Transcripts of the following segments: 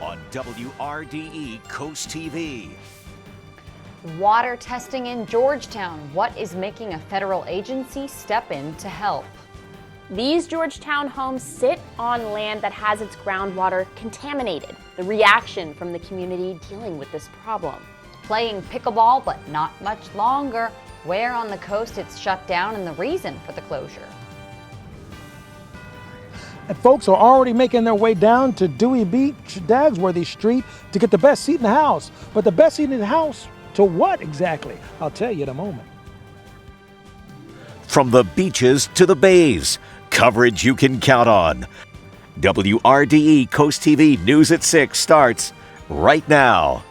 on WRDE Coast TV. Water testing in Georgetown. What is making a federal agency step in to help? These Georgetown homes sit on land that has its groundwater contaminated. The reaction from the community dealing with this problem. Playing pickleball, but not much longer. Where on the coast it's shut down and the reason for the closure. And folks are already making their way down to Dewey Beach, Dagsworthy Street to get the best seat in the house. But the best seat in the house to what exactly? I'll tell you in a moment. From the beaches to the bays, coverage you can count on. WRDE Coast TV News at 6 starts right now.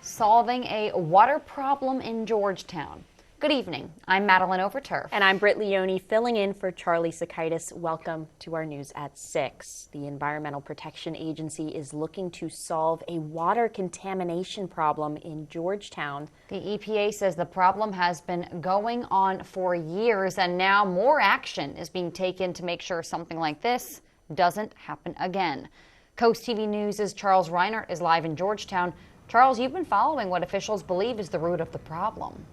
Solving a water problem in Georgetown. Good evening. I'm Madeline Overturf. And I'm Britt Leone filling in for Charlie Sakaitis. Welcome to our News at 6. The Environmental Protection Agency is looking to solve a water contamination problem in Georgetown. The EPA says the problem has been going on for years, and now more action is being taken to make sure something like this doesn't happen again. Coast TV News' Charles Reinert is live in Georgetown. Charles, you've been following what officials believe is the root of the problem.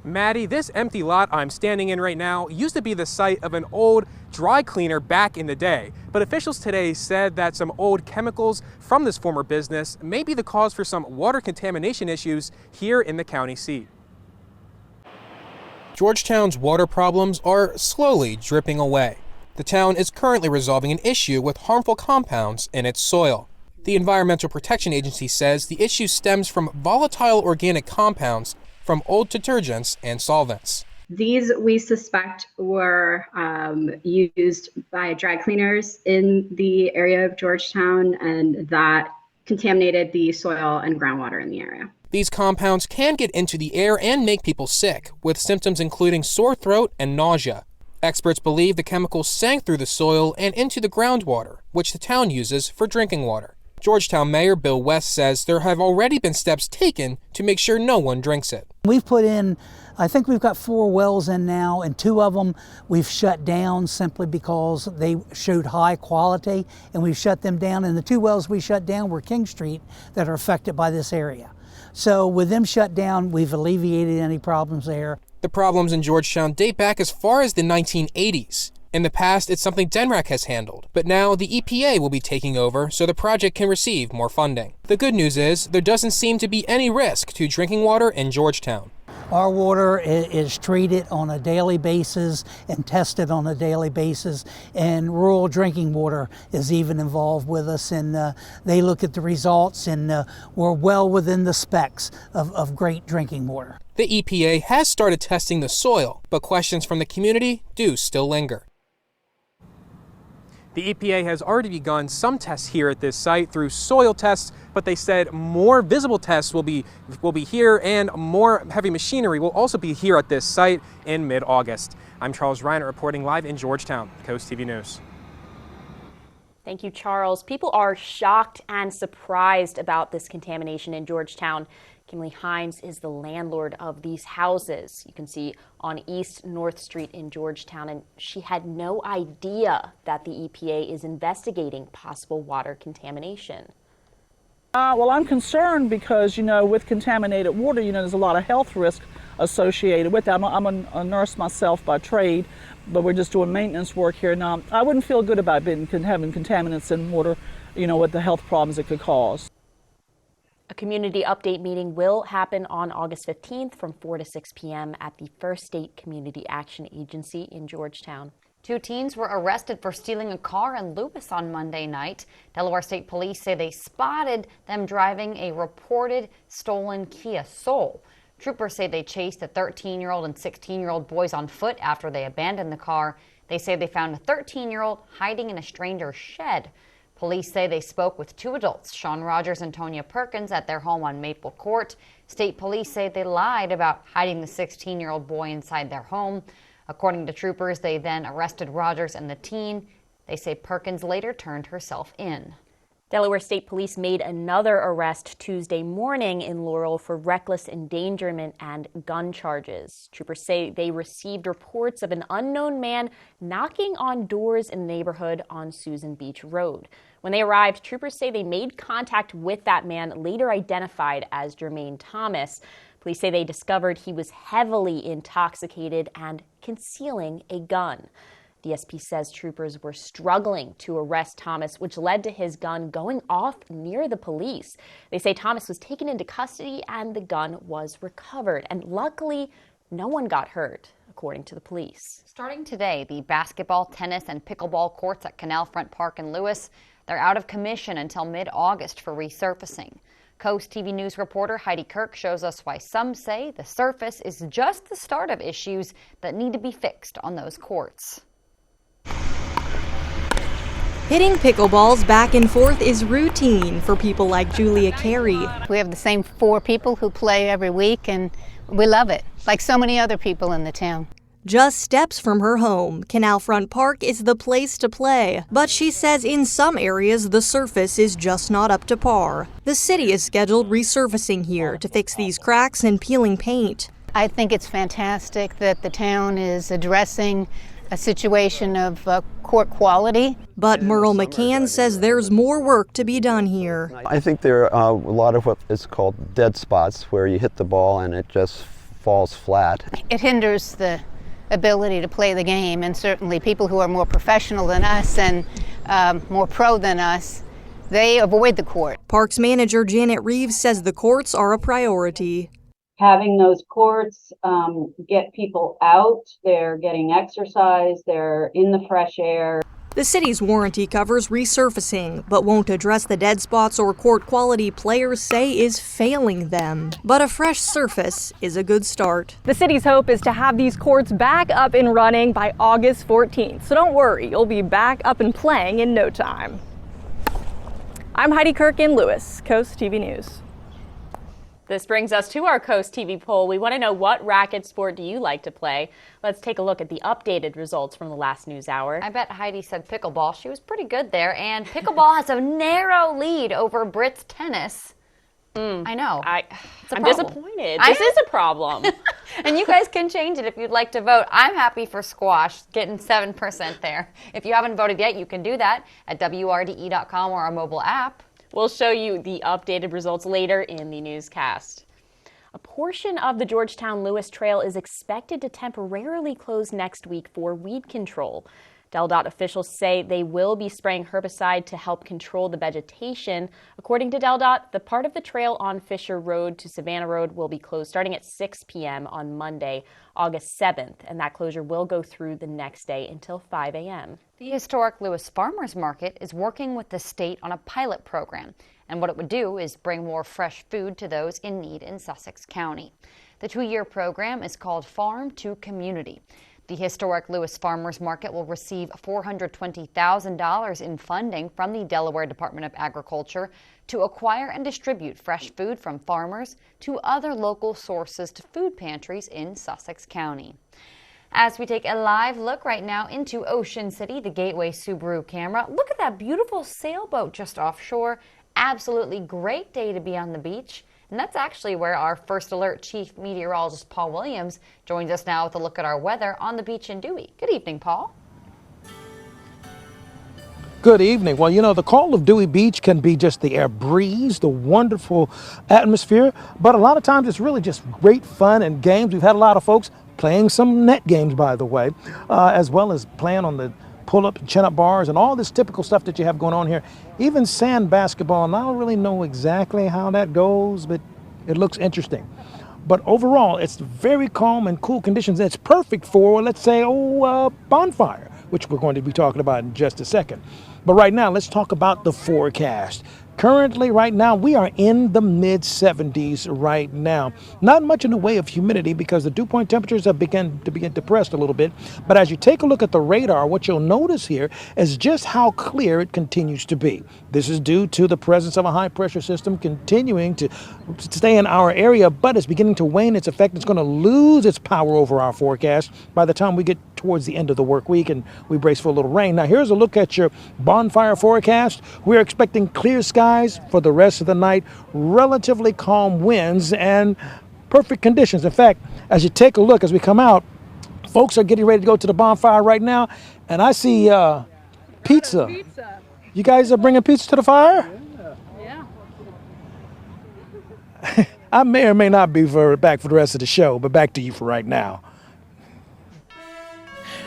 Maddie, this empty lot I'm standing in right now used to be the site of an old dry cleaner back in the day. But officials today said that some old chemicals from this former business may be the cause for some water contamination issues here in the county seat. Georgetown's water problems are slowly dripping away. The town is currently resolving an issue with harmful compounds in its soil. The Environmental Protection Agency says the issue stems from volatile organic compounds from old detergents and solvents. These we suspect were used by dry cleaners in the area of Georgetown, and that contaminated the soil and groundwater in the area. These compounds can get into the air and make people sick, with symptoms including sore throat and nausea. Experts believe the chemicals sank through the soil and into the groundwater, which the town uses for drinking water. Georgetown Mayor Bill West says there have already been steps taken to make sure no one drinks it. We've put in, I think we've got 4 wells in now, and 2 of them we've shut down simply because they showed high quality, and we've shut them down. And the 2 wells we shut down were King Street that are affected by this area. So with them shut down, we've alleviated any problems there. The problems in Georgetown date back as far as the 1980s. In the past, it's something DENRAC has handled, but now the EPA will be taking over so the project can receive more funding. The good news is there doesn't seem to be any risk to drinking water in Georgetown. Our water is treated on a daily basis and tested on a daily basis, and rural drinking water is even involved with us, and they look at the results, and we're well within the specs of great drinking water. The EPA has started testing the soil, but questions from the community do still linger. The EPA has already begun some tests here at this site through soil tests, but they said more visible tests will be here, and more heavy machinery will also be here at this site in mid-August. I'm Charles Reiner reporting live in Georgetown, Coast TV News. Thank you, Charles. People are shocked and surprised about this contamination in Georgetown. Kimberly Hines is the landlord of these houses. You can see on East North Street in Georgetown, and she had no idea that the EPA is investigating possible water contamination. Well, I'm concerned because, with contaminated water, there's a lot of health risk associated with that. I'm a nurse myself by trade, but we're just doing maintenance work here. Now, I wouldn't feel good about having contaminants in water, with the health problems it could cause. A community update meeting will happen on August 15th from 4 to 6 p.m. at the First State Community Action Agency in Georgetown. 2 teens were arrested for stealing a car in Lewis on Monday night. Delaware State Police say they spotted them driving a reported stolen Kia Soul. Troopers say they chased the 13-year-old and 16-year-old boys on foot after they abandoned the car. They say they found a 13-year-old hiding in a stranger's shed. Police say they spoke with 2 adults, Sean Rogers and Tonya Perkins, at their home on Maple Court. State police say they lied about hiding the 16-year-old boy inside their home. According to troopers, they then arrested Rogers and the teen. They say Perkins later turned herself in. Delaware State Police made another arrest Tuesday morning in Laurel for reckless endangerment and gun charges. Troopers say they received reports of an unknown man knocking on doors in the neighborhood on Susan Beach Road. When they arrived, troopers say they made contact with that man, later identified as Jermaine Thomas. Police say they discovered he was heavily intoxicated and concealing a gun. DSP says troopers were struggling to arrest Thomas, which led to his gun going off near the police. They say Thomas was taken into custody and the gun was recovered. And luckily, no one got hurt, according to the police. Starting today, the basketball, tennis, and pickleball courts at Canal Front Park in Lewis, they're out of commission until mid-August for resurfacing. Coast TV News reporter Heidi Kirk shows us why some say the surface is just the start of issues that need to be fixed on those courts. Hitting pickleballs back and forth is routine for people like Julia Carey. We have the same 4 people who play every week, and we love it, like so many other people in the town. Just steps from her home, Canal Front Park is the place to play. But she says in some areas the surface is just not up to par. The city is scheduled resurfacing here to fix these cracks and peeling paint. I think it's fantastic that the town is addressing a situation of court quality. But Merle McCann says there's more work to be done here. I think there are a lot of what is called dead spots, where you hit the ball and it just falls flat. It hinders the ability to play the game, and certainly people who are more professional than us and more pro than us, they avoid the court. Parks manager Janet Reeves says the courts are a priority. Having those courts get people out, they're getting exercise, they're in the fresh air. The city's warranty covers resurfacing, but won't address the dead spots or court quality players say is failing them. But a fresh surface is a good start. The city's hope is to have these courts back up and running by August 14th. So don't worry, you'll be back up and playing in no time. I'm Heidi Kirk in Lewis, Coast TV News. This brings us to our Coast TV poll. We want to know, what racket sport do you like to play? Let's take a look at the updated results from the last news hour. I bet Heidi said pickleball. She was pretty good there. And pickleball has a narrow lead over Brit's tennis. I know. I'm disappointed. This is a problem. And you guys can change it if you'd like to vote. I'm happy for squash, getting 7% there. If you haven't voted yet, you can do that at WRDE.com or our mobile app. We'll show you the updated results later in the newscast. A portion of the Georgetown-Lewis Trail is expected to temporarily close next week for weed control. DelDOT officials say they will be spraying herbicide to help control the vegetation. According to DelDOT, the part of the trail on Fisher Road to Savannah Road will be closed starting at 6 p.m. on Monday, August 7th, and that closure will go through the next day until 5 a.m. The historic Lewis Farmers Market is working with the state on a pilot program, and what it would do is bring more fresh food to those in need in Sussex County. The 2-year program is called Farm to Community. The historic Lewis Farmers Market will receive $420,000 in funding from the Delaware Department of Agriculture to acquire and distribute fresh food from farmers to other local sources to food pantries in Sussex County. As we take a live look right now into Ocean City, the Gateway Subaru camera, look at that beautiful sailboat just offshore. Absolutely great day to be on the beach. And that's actually where our First Alert Chief Meteorologist Paul Williams joins us now with a look at our weather on the beach in Dewey. Good evening, Paul. Good evening. Well, you know, the call of Dewey Beach can be just the air breeze, the wonderful atmosphere, but a lot of times it's really just great fun and games. We've had a lot of folks playing some net games, by the way, as well as playing on the pull-up and chin-up bars and all this typical stuff that you have going on here. Even sand basketball, and I don't really know exactly how that goes, but it looks interesting. But overall, it's very calm and cool conditions. It's perfect for, let's say, bonfire, which we're going to be talking about in just a second. But right now, let's talk about the forecast. Currently, right now, we are in the mid-70s right now. Not much in the way of humidity because the dew point temperatures have begun depressed a little bit. But as you take a look at the radar, what you'll notice here is just how clear it continues to be. This is due to the presence of a high-pressure system continuing to stay in our area, but it's beginning to wane its effect. It's going to lose its power over our forecast by the time we get towards the end of the work week and we brace for a little rain. Now, here's a look at your bonfire forecast. We're expecting clear skies for the rest of the night, relatively calm winds, and perfect conditions. In fact, as you take a look, as we come out, folks are getting ready to go to the bonfire right now, and I see pizza. You guys are bringing pizza to the fire? Yeah. I may or may not be back for the rest of the show, but back to you for right now.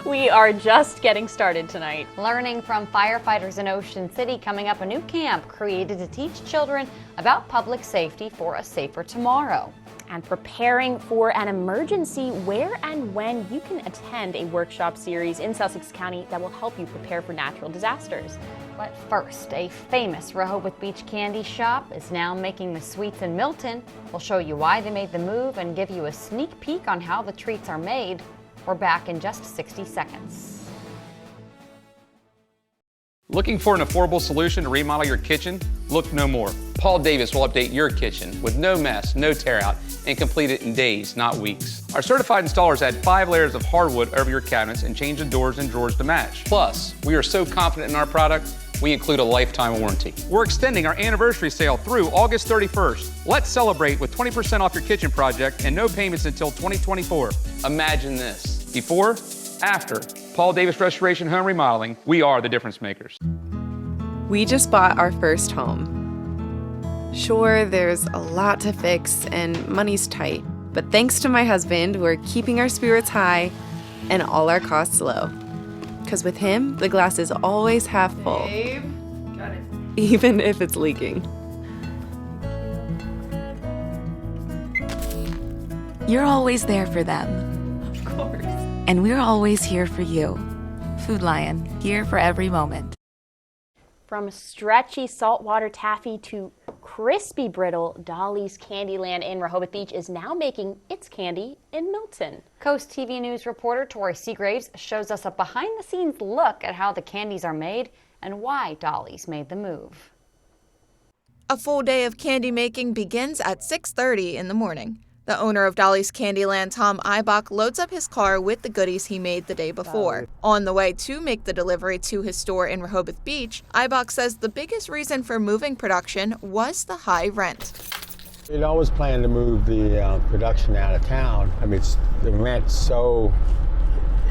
We are just getting started tonight. Learning from firefighters in Ocean City, coming up a new camp created to teach children about public safety for a safer tomorrow. And preparing for an emergency, where and when you can attend a workshop series in Sussex County that will help you prepare for natural disasters. But first, a famous Rehoboth Beach candy shop is now making the sweets in Milton. We'll show you why they made the move and give you a sneak peek on how the treats are made. We're back in just 60 seconds. Looking for an affordable solution to remodel your kitchen? Look no more. Paul Davis will update your kitchen with no mess, no tear out, and complete it in days, not weeks. Our certified installers add 5 layers of hardwood over your cabinets and change the doors and drawers to match. Plus, we are so confident in our product, we include a lifetime warranty. We're extending our anniversary sale through August 31st. Let's celebrate with 20% off your kitchen project and no payments until 2024. Imagine this. Before, after, Paul Davis Restoration Home Remodeling, we are the difference makers. We just bought our first home. Sure, there's a lot to fix and money's tight, but thanks to my husband, we're keeping our spirits high and all our costs low. Because with him, the glass is always half full. Babe, got it. Even if it's leaking. You're always there for them. Of course. And we're always here for you. Food Lion, here for every moment. From stretchy saltwater taffy to crispy brittle, Dolly's Candyland in Rehoboth Beach is now making its candy in Milton. Coast TV News reporter Tori Seagraves shows us a behind-the-scenes look at how the candies are made and why Dolly's made the move. A full day of candy making begins at 6:30 in the morning. The owner of Dolly's Candyland, Tom Eibach, loads up his car with the goodies he made the day before. On the way to make the delivery to his store in Rehoboth Beach, Eibach says the biggest reason for moving production was the high rent. We'd always planned to move the production out of town. I mean, the rent's so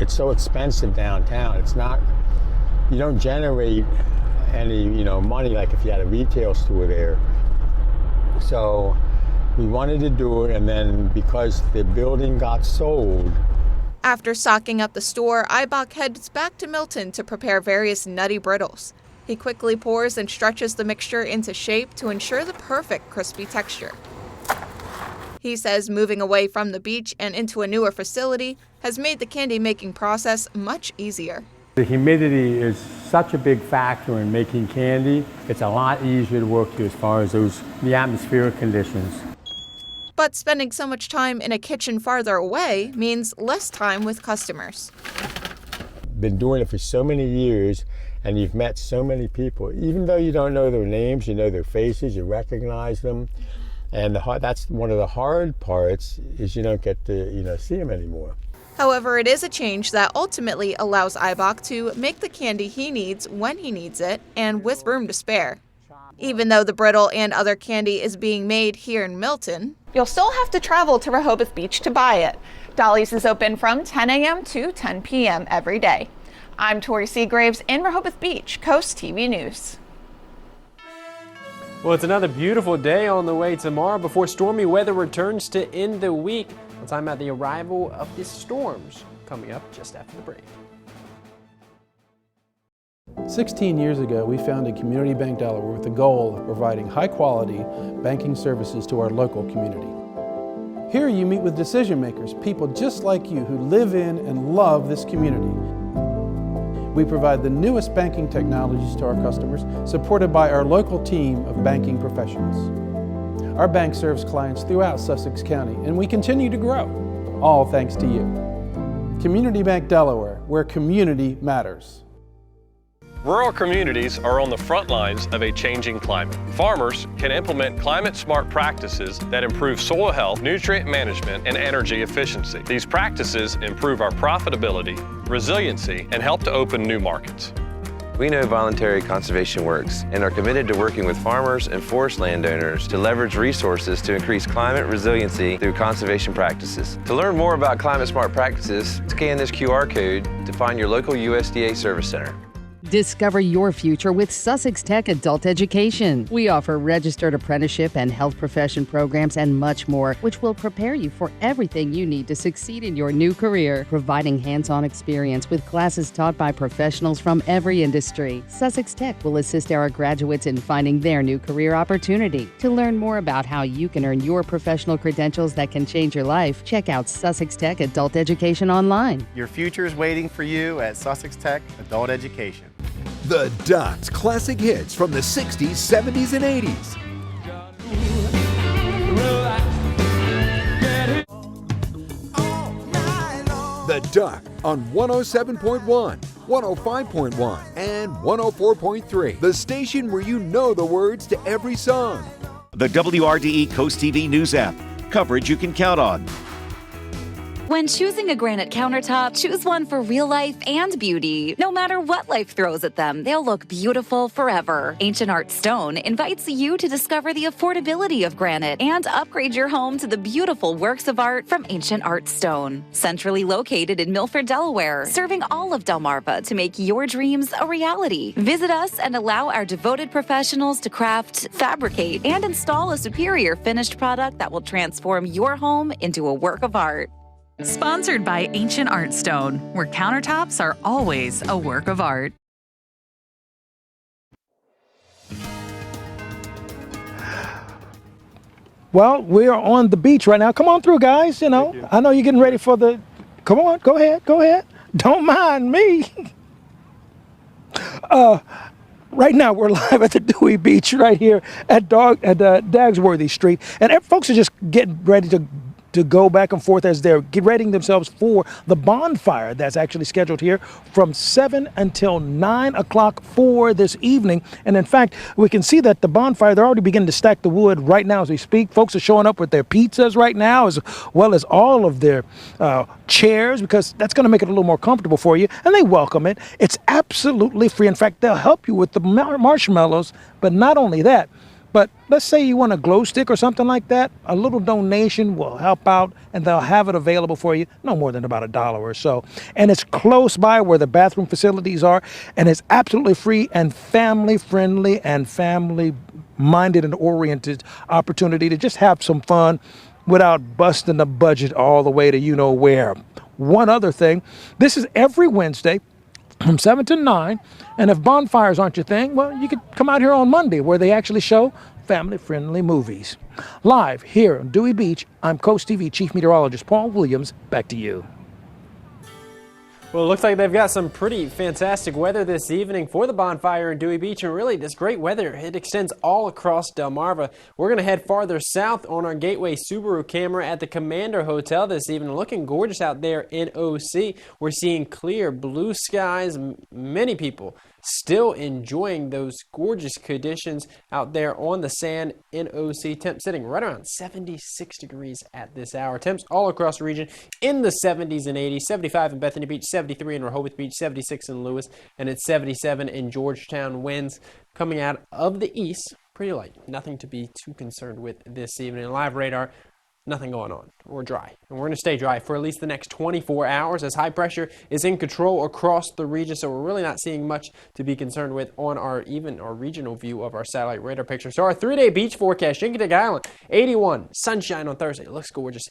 expensive downtown. It's not, you don't generate any, money like if you had a retail store there. So we wanted to do it, and then because the building got sold. After stocking up the store, Eibach heads back to Milton to prepare various nutty brittles. He quickly pours and stretches the mixture into shape to ensure the perfect crispy texture. He says moving away from the beach and into a newer facility has made the candy-making process much easier. The humidity is such a big factor in making candy. It's a lot easier to work with as far as the atmospheric conditions. But spending so much time in a kitchen farther away means less time with customers. Been doing it for so many years, and you've met so many people. Even though you don't know their names, you know their faces, you recognize them. And that's one of the hard parts, is you don't get to see them anymore. However, it is a change that ultimately allows Eibach to make the candy he needs when he needs it and with room to spare. Even though the brittle and other candy is being made here in Milton, you'll still have to travel to Rehoboth Beach to buy it. Dolly's is open from 10 a.m. to 10 p.m. every day. I'm Tori Seagraves in Rehoboth Beach, Coast TV News. Well, it's another beautiful day on the way tomorrow before stormy weather returns to end the week. We're talking about the arrival of the storms coming up just after the break. 16 years ago, we founded Community Bank Delaware with the goal of providing high-quality banking services to our local community. Here you meet with decision makers, people just like you who live in and love this community. We provide the newest banking technologies to our customers, supported by our local team of banking professionals. Our bank serves clients throughout Sussex County, and we continue to grow, all thanks to you. Community Bank Delaware, where community matters. Rural communities are on the front lines of a changing climate. Farmers can implement climate-smart practices that improve soil health, nutrient management, and energy efficiency. These practices improve our profitability, resiliency, and help to open new markets. We know voluntary conservation works and are committed to working with farmers and forest landowners to leverage resources to increase climate resiliency through conservation practices. To learn more about climate-smart practices, scan this QR code to find your local USDA service center. Discover your future with Sussex Tech Adult Education. We offer registered apprenticeship and health profession programs and much more, which will prepare you for everything you need to succeed in your new career, providing hands-on experience with classes taught by professionals from every industry. Sussex Tech will assist our graduates in finding their new career opportunity. To learn more about how you can earn your professional credentials that can change your life, check out Sussex Tech Adult Education online. Your future is waiting for you at Sussex Tech Adult Education. The Dots classic hits from the 60s, 70s, and 80s. The Duck on 107.1, 105.1, and 104.3. The station where you know the words to every song. The WRDE Coast TV News app. Coverage you can count on. When choosing a granite countertop, choose one for real life and beauty. No matter what life throws at them, they'll look beautiful forever. Ancient Art Stone invites you to discover the affordability of granite and upgrade your home to the beautiful works of art from Ancient Art Stone. Centrally located in Milford, Delaware, serving all of Delmarva to make your dreams a reality. Visit us and allow our devoted professionals to craft, fabricate, and install a superior finished product that will transform your home into a work of art. Sponsored by Ancient Art Stone, where countertops are always a work of art. Well, we are on the beach right now. Come on through, guys. You know, I know you're getting ready for the. Come on, go ahead. Don't mind me. Right now, we're live at the Dewey Beach right here at Dagsworthy Street, and folks are just getting ready to go back and forth as they're readying themselves for the bonfire that's actually scheduled here from 7 until 9 o'clock for this evening. And in fact, we can see that the bonfire, they're already beginning to stack the wood right now as we speak. Folks are showing up with their pizzas right now, as well as all of their chairs, because that's going to make it a little more comfortable for you, and they welcome it. It's absolutely free. In fact, they'll help you with the marshmallows, but not only that, but let's say you want a glow stick or something like that, a little donation will help out, and they'll have it available for you, no more than about $1 or so. And it's close by where the bathroom facilities are, and it's absolutely free and family friendly and family minded and oriented opportunity to just have some fun without busting the budget all the way to you know where. One other thing, this is every Wednesday from 7 to 9, and if bonfires aren't your thing, well, you could come out here on Monday where they actually show family-friendly movies. Live here on Dewey Beach, I'm Coast TV Chief Meteorologist Paul Williams. Back to you. Well, it looks like they've got some pretty fantastic weather this evening for the bonfire in Dewey Beach, and really this great weather, it extends all across Delmarva. We're going to head farther south on our Gateway Subaru camera at the Commander Hotel this evening. Looking gorgeous out there in OC. We're seeing clear blue skies. Many people still enjoying those gorgeous conditions out there on the sand in OC. Temp sitting right around 76 degrees at this hour. Temps all across the region in the 70s and 80s. 75 in Bethany Beach, 73 in Rehoboth Beach, 76 in Lewis, and it's 77 in Georgetown. Winds coming out of the east, pretty light. Nothing to be too concerned with this evening. Live radar, nothing going on. We're dry, and we're going to stay dry for at least the next 24 hours as high pressure is in control across the region, so we're really not seeing much to be concerned with on our regional view of our satellite radar picture. So our 3-day beach forecast, Chincoteague Island, 81, sunshine on Thursday. It looks gorgeous.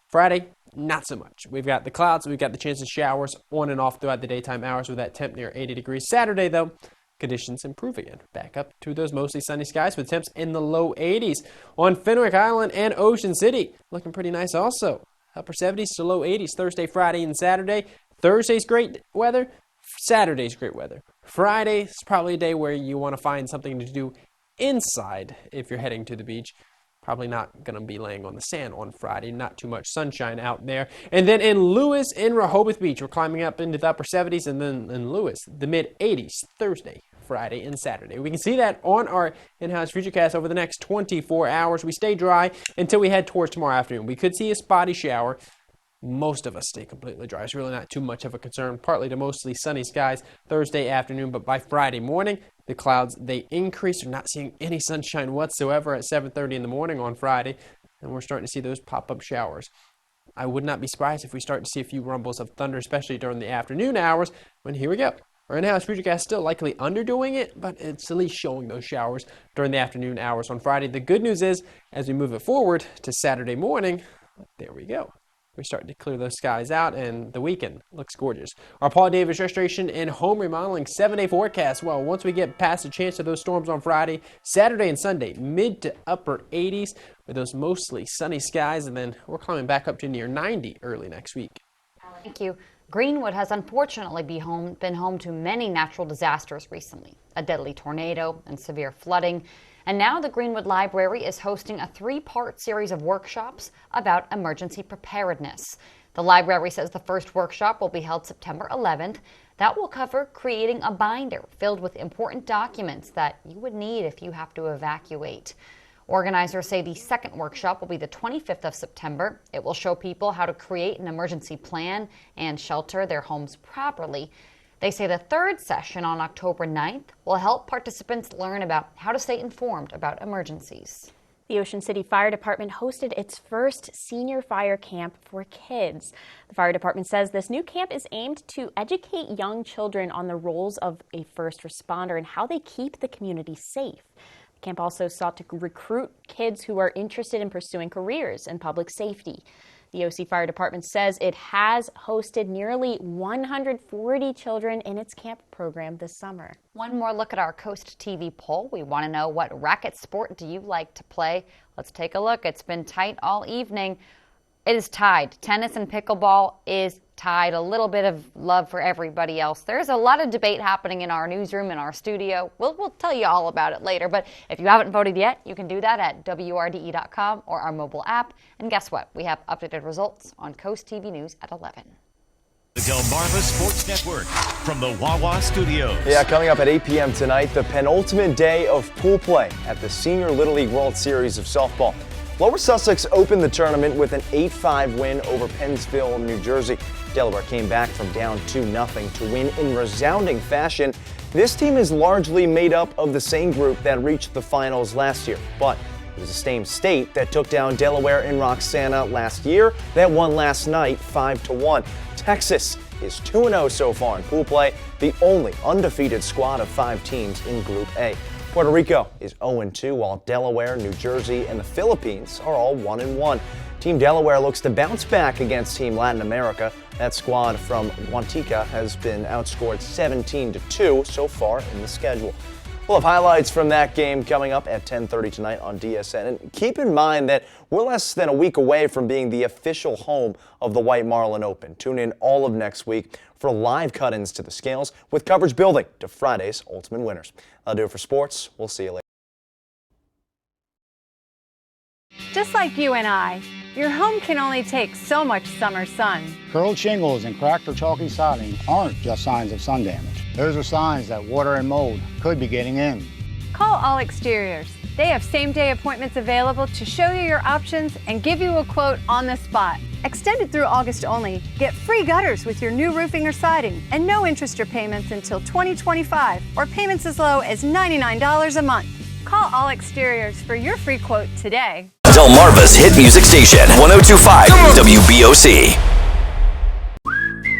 Friday, not so much. We've got the clouds, we've got the chance of showers on and off throughout the daytime hours with that temp near 80 degrees. Saturday, though, conditions improve again. Back up to those mostly sunny skies with temps in the low 80s. On Fenwick Island and Ocean City, looking pretty nice also. Upper 70s to low 80s Thursday, Friday, and Saturday. Thursday's great weather. Saturday's great weather. Friday is probably a day where you want to find something to do inside if you're heading to the beach. Probably not going to be laying on the sand on Friday. Not too much sunshine out there. And then in Lewis and Rehoboth Beach, we're climbing up into the upper 70s. And then in Lewis, the mid-80s Thursday, Friday, and Saturday. We can see that on our in-house futurecast over the next 24 hours. We stay dry until we head towards tomorrow afternoon. We could see a spotty shower. Most of us stay completely dry. It's really not too much of a concern. Partly to mostly sunny skies Thursday afternoon, but by Friday morning, the clouds, they increase. We're not seeing any sunshine whatsoever at 7:30 in the morning on Friday, and we're starting to see those pop-up showers. I would not be surprised if we start to see a few rumbles of thunder, especially during the afternoon hours, when here we go. Our in-house futurecast still likely underdoing it, but it's at least showing those showers during the afternoon hours on Friday. The good news is, as we move it forward to Saturday morning, there we go. We're starting to clear those skies out, and the weekend looks gorgeous. Our Paul Davis Restoration and Home Remodeling 7-day forecast. Well, once we get past the chance of those storms on Friday, Saturday and Sunday, mid to upper 80s with those mostly sunny skies, and then we're climbing back up to near 90 early next week. Thank you. Greenwood has unfortunately been home to many natural disasters recently, a deadly tornado and severe flooding. And now the Greenwood Library is hosting a 3-part series of workshops about emergency preparedness. The library says the first workshop will be held September 11th. That will cover creating a binder filled with important documents that you would need if you have to evacuate. Organizers say the second workshop will be the 25th of September. It will show people how to create an emergency plan and shelter their homes properly. They say the third session on October 9th will help participants learn about how to stay informed about emergencies. The Ocean City Fire Department hosted its first senior fire camp for kids. The fire department says this new camp is aimed to educate young children on the roles of a first responder and how they keep the community safe. The camp also sought to recruit kids who are interested in pursuing careers in public safety. The OC Fire Department says it has hosted nearly 140 children in its camp program this summer. One more look at our Coast TV poll. We want to know, what racket sport do you like to play? Let's take a look. It's been tight all evening. It is tied. Tennis and pickleball is tied. A little bit of love for everybody else. There's a lot of debate happening in our newsroom, in our studio. We'll tell you all about it later, but if you haven't voted yet, you can do that at WRDE.com or our mobile app. And guess what? We have updated results on Coast TV News at 11. The Delmarva Sports Network from the Wawa Studios. Yeah, coming up at 8 p.m. tonight, the penultimate day of pool play at the Senior Little League World Series of Softball. Lower Sussex opened the tournament with an 8-5 win over Pennsville, New Jersey. Delaware came back from down 2-0 to win in resounding fashion. This team is largely made up of the same group that reached the finals last year, but it was the same state that took down Delaware and Roxana last year that won last night 5-1. Texas is 2-0 so far in pool play, the only undefeated squad of 5 teams in Group A. Puerto Rico is 0-2, while Delaware, New Jersey, and the Philippines are all 1-1. Team Delaware looks to bounce back against Team Latin America. That squad from Guantica has been outscored 17-2 so far in the schedule. We'll have highlights from that game coming up at 10:30 tonight on DSN. And keep in mind that we're less than a week away from being the official home of the White Marlin Open. Tune in all of next week for live cut-ins to the scales with coverage building to Friday's Ultimate Winners. That'll do it for sports. We'll see you later. Just like you and I, your home can only take so much summer sun. Curled shingles and cracked or chalky siding aren't just signs of sun damage. Those are signs that water and mold could be getting in. Call All Exteriors. They have same-day appointments available to show you your options and give you a quote on the spot. Extended through August only, get free gutters with your new roofing or siding and no interest or payments until 2025 or payments as low as $99 a month. Call All Exteriors for your free quote today. Delmarva's hit music station, 102.5 WBOC.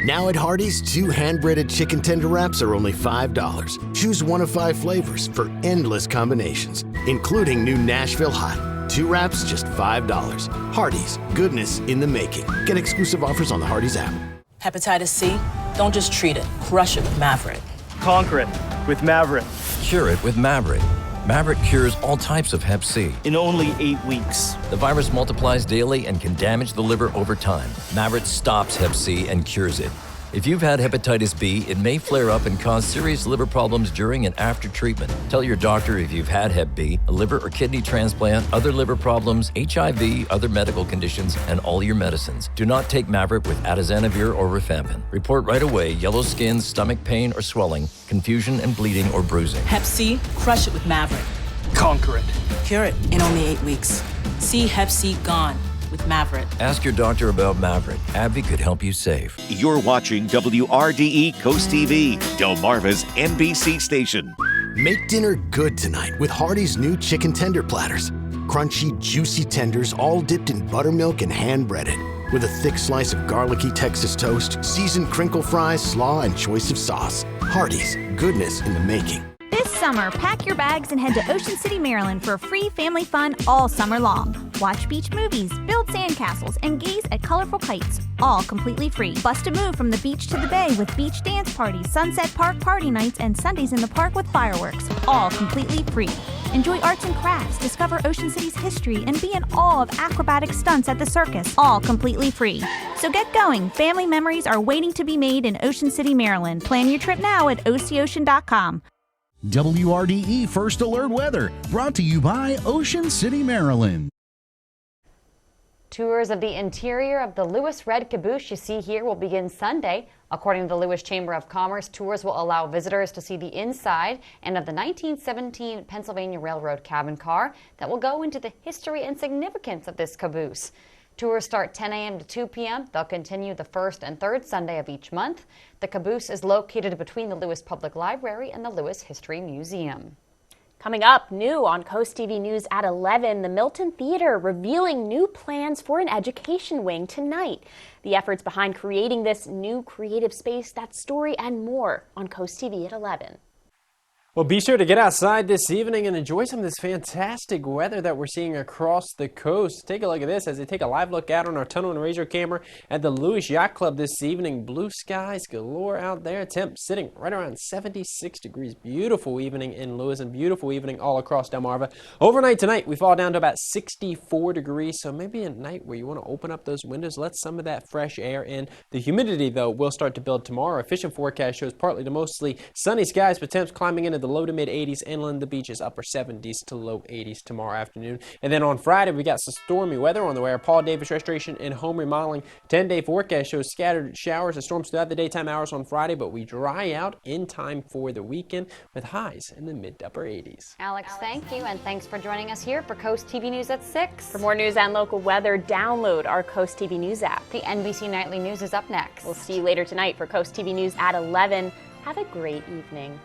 Now at Hardee's, 2 hand-breaded chicken tender wraps are only $5. Choose one of 5 flavors for endless combinations, including new Nashville Hot. 2 wraps, just $5. Hardee's, goodness in the making. Get exclusive offers on the Hardee's app. Hepatitis C? Don't just treat it, crush it with Maverick. Conquer it with Maverick. Cure it with Maverick. Maverick cures all types of Hep C. In only 8 weeks. The virus multiplies daily and can damage the liver over time. Maverick stops Hep C and cures it. If you've had hepatitis B, it may flare up and cause serious liver problems during and after treatment. Tell your doctor if you've had Hep B, a liver or kidney transplant, other liver problems, HIV, other medical conditions, and all your medicines. Do not take Mavyret with atazanavir or rifampin. Report right away yellow skin, stomach pain or swelling, confusion and bleeding or bruising. Hep C, crush it with Mavyret. Conquer it. Cure it in only 8 weeks. See Hep C gone with Mavyret. Ask your doctor about Mavyret. AbbVie could help you save. You're watching WRDE Coast TV, Delmarva's NBC station. Make dinner good tonight with Hardee's new chicken tender platters. Crunchy, juicy tenders all dipped in buttermilk and hand-breaded. With a thick slice of garlicky Texas toast, seasoned crinkle fries, slaw, and choice of sauce. Hardee's, goodness in the making. This summer, pack your bags and head to Ocean City, Maryland for free family fun all summer long. Watch beach movies, build sandcastles, and gaze at colorful kites, all completely free. Bust a move from the beach to the bay with beach dance parties, Sunset Park party nights, and Sundays in the park with fireworks, all completely free. Enjoy arts and crafts, discover Ocean City's history, and be in awe of acrobatic stunts at the circus, all completely free. So get going. Family memories are waiting to be made in Ocean City, Maryland. Plan your trip now at OCOcean.com. WRDE First Alert Weather, brought to you by Ocean City, Maryland. Tours of the interior of the Lewis Red Caboose you see here will begin Sunday. According to the Lewis Chamber of Commerce, tours will allow visitors to see the inside and of the 1917 Pennsylvania Railroad cabin car that will go into the history and significance of this caboose. Tours start 10 a.m. to 2 p.m. They'll continue the first and third Sunday of each month. The caboose is located between the Lewis Public Library and the Lewis History Museum. Coming up, new on Coast TV News at 11, the Milton Theater revealing new plans for an education wing tonight. The efforts behind creating this new creative space, that story and more on Coast TV at 11. Well, be sure to get outside this evening and enjoy some of this fantastic weather that we're seeing across the coast. Take a look at this as they take a live look out on our tunnel and razor camera at the Lewis Yacht Club this evening. Blue skies galore out there. Temp sitting right around 76 degrees. Beautiful evening in Lewis and beautiful evening all across Delmarva. Overnight tonight, we fall down to about 64 degrees. So maybe a night where you want to open up those windows, let some of that fresh air in. The humidity, though, will start to build tomorrow. Official forecast shows partly to mostly sunny skies, but temps climbing into the low to mid 80s. Inland, the beaches, upper 70s to low 80s tomorrow afternoon. And then on Friday, we got some stormy weather on the way. Our Paul Davis Restoration and Home Remodeling 10-day forecast shows scattered showers and storms throughout the daytime hours on Friday, but we dry out in time for the weekend with highs in the mid to upper 80s. Alex, thank you, and thanks for joining us here for Coast TV News at 6. For more news and local weather, download our Coast TV News app. The NBC Nightly News is up next. We'll see you later tonight for Coast TV News at 11. Have a great evening.